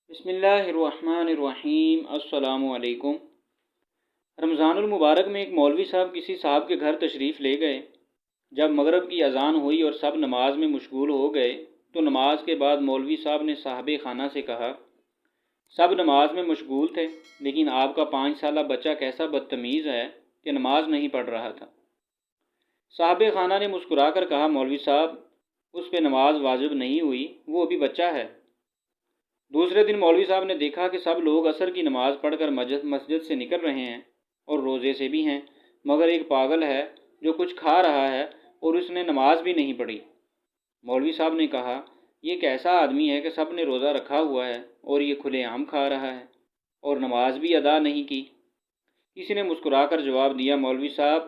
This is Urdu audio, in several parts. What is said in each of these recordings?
بسم اللہ الرحمن الرحیم۔ السلام علیکم۔ رمضان المبارک میں ایک مولوی صاحب کسی صاحب کے گھر تشریف لے گئے۔ جب مغرب کی اذان ہوئی اور سب نماز میں مشغول ہو گئے تو نماز کے بعد مولوی صاحب نے صاحب خانہ سے کہا، سب نماز میں مشغول تھے لیکن آپ کا 5 سالہ بچہ کیسا بدتمیز ہے کہ نماز نہیں پڑھ رہا تھا۔ صاحب خانہ نے مسکرا کر کہا، مولوی صاحب اس پہ نماز واجب نہیں ہوئی، وہ ابھی بچہ ہے۔ دوسرے دن مولوی صاحب نے دیکھا کہ سب لوگ عصر کی نماز پڑھ کر مسجد سے نکل رہے ہیں اور روزے سے بھی ہیں، مگر ایک پاگل ہے جو کچھ کھا رہا ہے اور اس نے نماز بھی نہیں پڑھی۔ مولوی صاحب نے کہا، یہ کیسا آدمی ہے کہ سب نے روزہ رکھا ہوا ہے اور یہ کھلے عام کھا رہا ہے اور نماز بھی ادا نہیں کی۔ کسی نے مسکرا کر جواب دیا، مولوی صاحب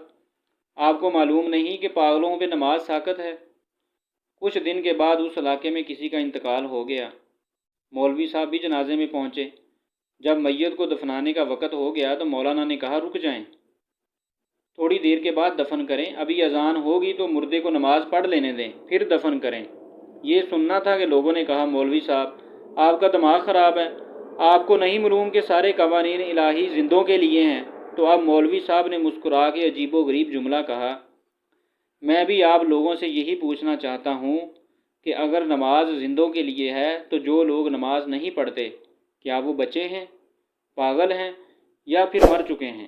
آپ کو معلوم نہیں کہ پاگلوں پہ نماز ساقط ہے۔ کچھ دن کے بعد اس علاقے میں کسی کا انتقال ہو گیا۔ مولوی صاحب بھی جنازے میں پہنچے۔ جب میت کو دفنانے کا وقت ہو گیا تو مولانا نے کہا، رک جائیں، تھوڑی دیر کے بعد دفن کریں، ابھی اذان ہوگی تو مردے کو نماز پڑھ لینے دیں پھر دفن کریں۔ یہ سننا تھا کہ لوگوں نے کہا، مولوی صاحب آپ کا دماغ خراب ہے، آپ کو نہیں معلوم کہ سارے قوانین الہی زندوں کے لیے ہیں۔ تو اب مولوی صاحب نے مسکرا کے عجیب و غریب جملہ کہا، میں بھی آپ لوگوں سے یہی پوچھنا چاہتا ہوں کہ اگر نماز زندوں کے لیے ہے تو جو لوگ نماز نہیں پڑھتے کیا وہ بچے ہیں، پاگل ہیں یا پھر مر چکے ہیں؟